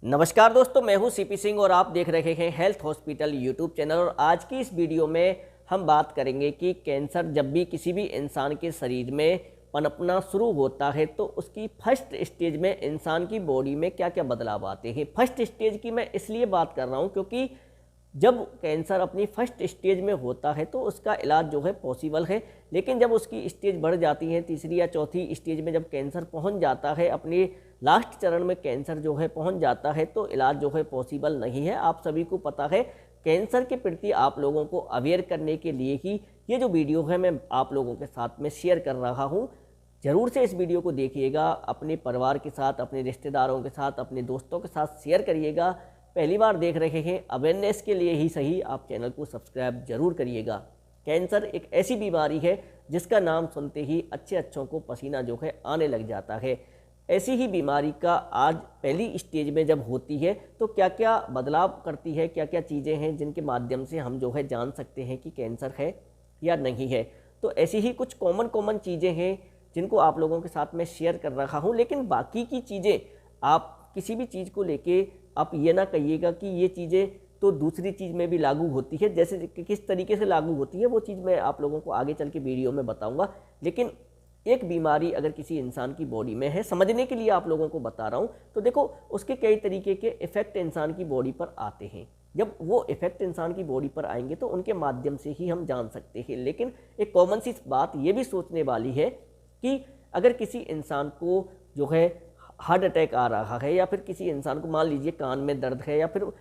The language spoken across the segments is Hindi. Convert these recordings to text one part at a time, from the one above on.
नमस्कार दोस्तों, मैं हूं सीपी सिंह और आप देख रहे हैं हेल्थ हॉस्पिटल यूट्यूब चैनल। और आज की इस वीडियो में हम बात करेंगे कि कैंसर जब भी किसी भी इंसान के शरीर में पनपना शुरू होता है तो उसकी फर्स्ट स्टेज में इंसान की बॉडी में क्या क्या बदलाव आते हैं। फर्स्ट स्टेज की मैं इसलिए बात कर रहा हूं क्योंकि जब कैंसर अपनी फर्स्ट स्टेज में होता है तो उसका इलाज जो है पॉसिबल है, लेकिन जब उसकी स्टेज बढ़ जाती है, तीसरी या चौथी स्टेज में जब कैंसर पहुंच जाता है, अपने लास्ट चरण में कैंसर जो है पहुंच जाता है तो इलाज जो है पॉसिबल नहीं है। आप सभी को पता है, कैंसर के प्रति आप लोगों को अवेयर करने के लिए ही ये जो वीडियो है मैं आप लोगों के साथ में शेयर कर रहा हूँ। ज़रूर से इस वीडियो को देखिएगा, अपने परिवार के साथ, अपने रिश्तेदारों के साथ, अपने दोस्तों के साथ शेयर करिएगा। पहली बार देख रहे हैं, अवेयरनेस के लिए ही सही आप चैनल को सब्सक्राइब जरूर करिएगा। कैंसर एक ऐसी बीमारी है जिसका नाम सुनते ही अच्छों को पसीना जो है आने लग जाता है। ऐसी ही बीमारी का आज पहली स्टेज में जब होती है तो क्या क्या बदलाव करती है, क्या क्या चीज़ें हैं जिनके माध्यम से हम जो है जान सकते हैं कि कैंसर है या नहीं है। तो ऐसी ही कुछ कॉमन चीज़ें हैं जिनको आप लोगों के साथ में शेयर कर रहा हूँ, लेकिन बाकी की चीज़ें आप किसी भी चीज़ को लेके आप ये ना कहिएगा कि ये चीज़ें तो दूसरी चीज़ में भी लागू होती है। जैसे कि किस तरीके से लागू होती है वो चीज़ मैं आप लोगों को आगे चल के वीडियो में बताऊंगा। लेकिन एक बीमारी अगर किसी इंसान की बॉडी में है, समझने के लिए आप लोगों को बता रहा हूँ, तो देखो उसके कई तरीके के इफ़ेक्ट इंसान की बॉडी पर आते हैं। जब वो इफ़ेक्ट इंसान की बॉडी पर आएंगे तो उनके माध्यम से ही हम जान सकते हैं। लेकिन एक कॉमन सी बात ये भी सोचने वाली है कि अगर किसी इंसान को जो है हार्ट अटैक आ रहा है, या फिर किसी इंसान को मान लीजिए कान में दर्द है, या फिर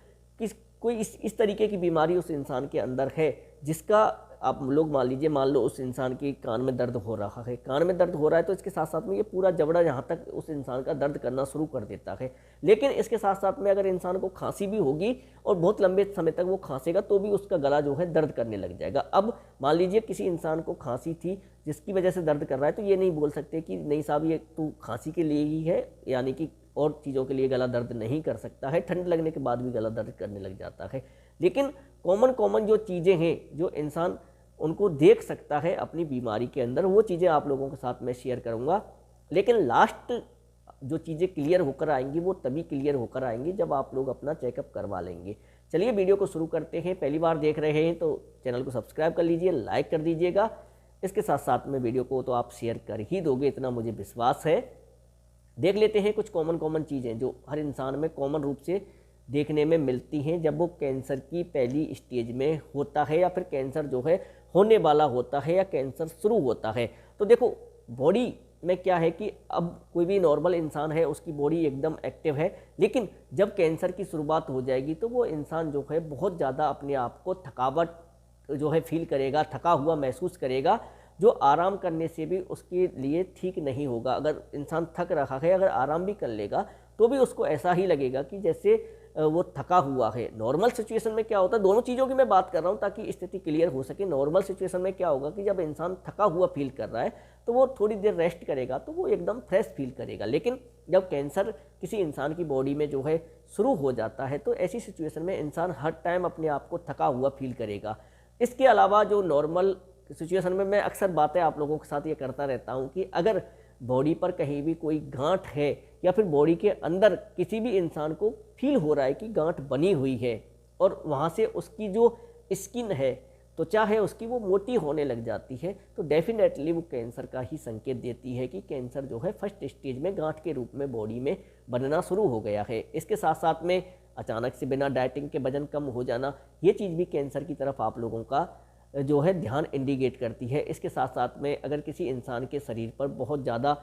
कोई इस तरीके की बीमारी उस इंसान के अंदर है जिसका आप लोग मान लो उस इंसान की कान में दर्द हो रहा है। कान में दर्द हो रहा है तो इसके साथ साथ में ये पूरा जबड़ा यहाँ तक उस इंसान का दर्द करना शुरू कर देता है। लेकिन इसके साथ साथ में अगर इंसान को खांसी भी होगी और बहुत लंबे समय तक वो खांसेगा तो भी उसका गला जो है दर्द करने लग जाएगा। अब मान लीजिए किसी इंसान को खांसी थी जिसकी वजह से दर्द कर रहा है, तो ये नहीं बोल सकते कि नहीं साहब ये तू खांसी के लिए ही है, यानी कि और चीज़ों के लिए गला दर्द नहीं कर सकता है। ठंड लगने के बाद भी गला दर्द करने लग जाता है। लेकिन कॉमन जो चीज़ें हैं जो इंसान उनको देख सकता है अपनी बीमारी के अंदर, वो चीज़ें आप लोगों के साथ मैं शेयर करूँगा। लेकिन लास्ट जो चीज़ें क्लियर होकर आएंगी वो तभी क्लियर होकर आएंगी जब आप लोग अपना चेकअप करवा लेंगे। चलिए वीडियो को शुरू करते हैं। पहली बार देख रहे हैं तो चैनल को सब्सक्राइब कर लीजिए, लाइक कर दीजिएगा। इसके साथ साथ में वीडियो को तो आप शेयर कर ही दोगे, इतना मुझे विश्वास है। देख लेते हैं कुछ कॉमन चीज़ें जो हर इंसान में कॉमन रूप से देखने में मिलती हैं जब वो कैंसर की पहली स्टेज में होता है, या फिर कैंसर जो है होने वाला होता है, या कैंसर शुरू होता है। तो देखो बॉडी में क्या है कि अब कोई भी नॉर्मल इंसान है उसकी बॉडी एकदम एक्टिव है, लेकिन जब कैंसर की शुरुआत हो जाएगी तो वो इंसान जो है बहुत ज़्यादा अपने आप को थकावट जो है फील करेगा, थका हुआ महसूस करेगा, जो आराम करने से भी उसके लिए ठीक नहीं होगा। अगर इंसान थक रहा है, अगर आराम भी कर लेगा तो भी उसको ऐसा ही लगेगा कि जैसे वो थका हुआ है। नॉर्मल सिचुएशन में क्या होता है, दोनों चीज़ों की मैं बात कर रहा हूँ ताकि स्थिति क्लियर हो सके। नॉर्मल सिचुएशन में क्या होगा कि जब इंसान थका हुआ फील कर रहा है तो वो थोड़ी देर रेस्ट करेगा तो वो एकदम फ्रेश फील करेगा। लेकिन जब कैंसर किसी इंसान की बॉडी में जो है शुरू हो जाता है तो ऐसी सिचुएशन में इंसान हर टाइम अपने आप को थका हुआ फील करेगा। इसके अलावा जो नॉर्मल सिचुएशन में मैं अक्सर बातें आप लोगों के साथ ये करता रहता हूँ कि अगर बॉडी पर कहीं भी कोई गांठ है, या फिर बॉडी के अंदर किसी भी इंसान को फील हो रहा है कि गांठ बनी हुई है और वहाँ से उसकी जो स्किन है, त्वचा है उसकी, वो मोटी होने लग जाती है, तो डेफिनेटली वो कैंसर का ही संकेत देती है कि कैंसर जो है फर्स्ट स्टेज में गांठ के रूप में बॉडी में बनना शुरू हो गया है। इसके साथ साथ में अचानक से बिना डाइटिंग के वजन कम हो जाना, ये चीज़ भी कैंसर की तरफ आप लोगों का जो है ध्यान इंडिकेट करती है। इसके साथ साथ में अगर किसी इंसान के शरीर पर बहुत ज़्यादा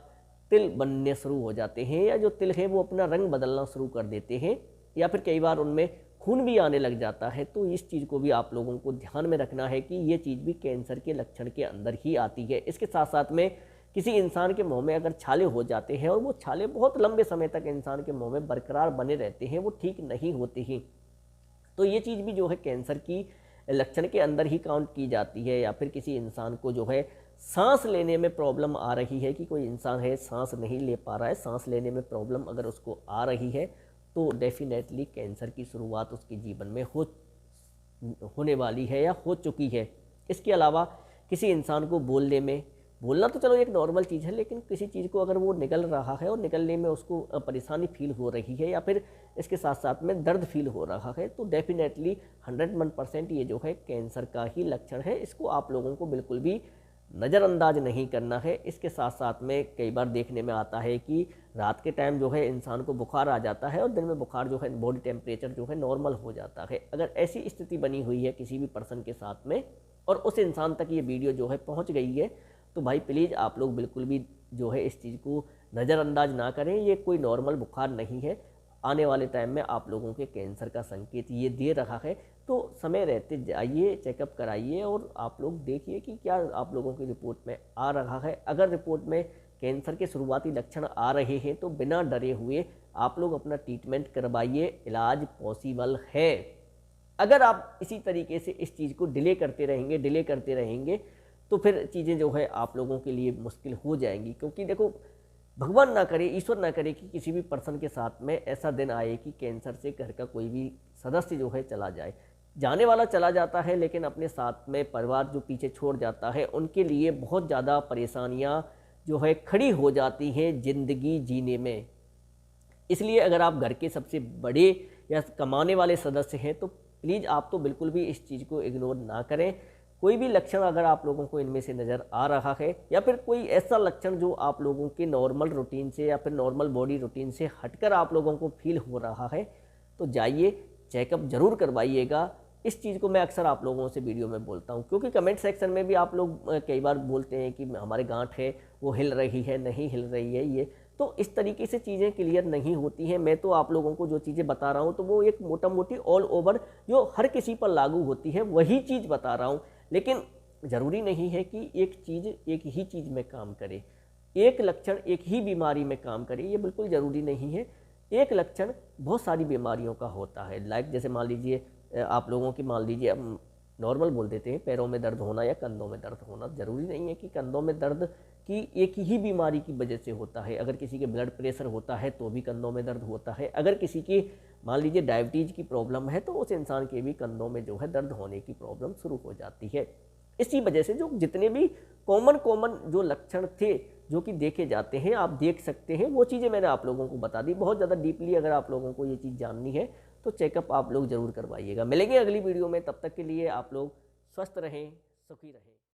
तिल बनने शुरू हो जाते हैं, या जो तिल है वो अपना रंग बदलना शुरू कर देते हैं, या फिर कई बार उनमें खून भी आने लग जाता है, तो इस चीज़ को भी आप लोगों को ध्यान में रखना है कि ये चीज़ भी कैंसर के लक्षण के अंदर ही आती है। इसके साथ साथ में किसी इंसान के मुंह में अगर छाले हो जाते हैं और वो छाले बहुत लंबे समय तक इंसान के मुंह में बरकरार बने रहते हैं, वो ठीक नहीं होते हैं, तो ये चीज़ भी जो है कैंसर की लक्षण के अंदर ही काउंट की जाती है। या फिर किसी इंसान को जो है सांस लेने में प्रॉब्लम आ रही है, कि कोई इंसान है सांस नहीं ले पा रहा है, सांस लेने में प्रॉब्लम अगर उसको आ रही है तो डेफिनेटली कैंसर की शुरुआत उसके जीवन में होने वाली है या हो चुकी है। इसके अलावा किसी इंसान को बोलने में बोलना तो चलो एक नॉर्मल चीज़ है, लेकिन किसी चीज़ को अगर वो निगल रहा है और निगलने में उसको परेशानी फील हो रही है या फिर इसके साथ साथ में दर्द फील हो रहा है, तो डेफिनेटली 101% ये जो है कैंसर का ही लक्षण है। इसको आप लोगों को बिल्कुल भी नज़रअंदाज नहीं करना है। इसके साथ साथ में कई बार देखने में आता है कि रात के टाइम जो है इंसान को बुखार आ जाता है और दिन में बुखार जो है बॉडी टेम्परेचर जो है नॉर्मल हो जाता है। अगर ऐसी स्थिति बनी हुई है किसी भी पर्सन के साथ में और उस इंसान तक ये वीडियो जो है पहुंच गई है, तो भाई प्लीज़ आप लोग बिल्कुल भी जो है इस चीज़ को नज़रअंदाज ना करें। ये कोई नॉर्मल बुखार नहीं है, आने वाले टाइम में आप लोगों के कैंसर का संकेत ये दे रहा है। तो समय रहते जाइए, चेकअप कराइए और आप लोग देखिए कि क्या आप लोगों की रिपोर्ट में आ रहा है। अगर रिपोर्ट में कैंसर के शुरुआती लक्षण आ रहे हैं तो बिना डरे हुए आप लोग अपना ट्रीटमेंट करवाइए, इलाज पॉसिबल है। अगर आप इसी तरीके से इस चीज़ को डिले करते रहेंगे तो फिर चीज़ें जो है आप लोगों के लिए मुश्किल हो जाएंगी। क्योंकि देखो, भगवान ना करे, ईश्वर ना करे कि किसी भी पर्सन के साथ में ऐसा दिन आए कि कैंसर से घर का कोई भी सदस्य जो है चला जाए। जाने वाला चला जाता है, लेकिन अपने साथ में परिवार जो पीछे छोड़ जाता है उनके लिए बहुत ज़्यादा परेशानियां जो है खड़ी हो जाती हैं ज़िंदगी जीने में। इसलिए अगर आप घर के सबसे बड़े या कमाने वाले सदस्य हैं तो प्लीज़ आप तो बिल्कुल भी इस चीज़ को इग्नोर ना करें। कोई भी लक्षण अगर आप लोगों को इनमें से नज़र आ रहा है या फिर कोई ऐसा लक्षण जो आप लोगों के नॉर्मल रूटीन से या फिर नॉर्मल बॉडी रूटीन से हटकर आप लोगों को फील हो रहा है, तो जाइए चेकअप ज़रूर करवाइएगा। इस चीज़ को मैं अक्सर आप लोगों से वीडियो में बोलता हूँ, क्योंकि कमेंट सेक्शन में भी आप लोग कई बार बोलते हैं कि हमारे गांठ है वो हिल रही है, नहीं हिल रही है। ये तो इस तरीके से चीज़ें क्लियर नहीं होती हैं। मैं तो आप लोगों को जो चीज़ें बता रहा हूँ तो वो एक मोटा मोटी ऑल ओवर जो हर किसी पर लागू होती है वही चीज़ बता रहा हूँ। लेकिन ज़रूरी नहीं है कि एक चीज़ एक ही चीज़ में काम करे, एक लक्षण एक ही बीमारी में काम करे, ये बिल्कुल ज़रूरी नहीं है। एक लक्षण बहुत सारी बीमारियों का होता है। लाइक जैसे मान लीजिए आप लोगों की, मान लीजिए अब नॉर्मल बोल देते हैं, पैरों में दर्द होना या कंधों में दर्द होना। ज़रूरी नहीं है कि कंधों में दर्द की एक ही बीमारी की वजह से होता है। अगर किसी के ब्लड प्रेशर होता है तो भी कंधों में दर्द होता है। अगर किसी की मान लीजिए डायबिटीज़ की प्रॉब्लम है तो उस इंसान के भी कंधों में जो है दर्द होने की प्रॉब्लम शुरू हो जाती है। इसी वजह से जो जितने भी कॉमन जो लक्षण थे जो कि देखे जाते हैं, आप देख सकते हैं, वो चीज़ें मैंने आप लोगों को बता दी। बहुत ज़्यादा डीपली अगर आप लोगों को ये चीज़ जाननी है तो चेकअप आप लोग ज़रूर करवाइएगा। मिलेंगे अगली वीडियो में, तब तक के लिए आप लोग स्वस्थ रहें, सुखी रहें।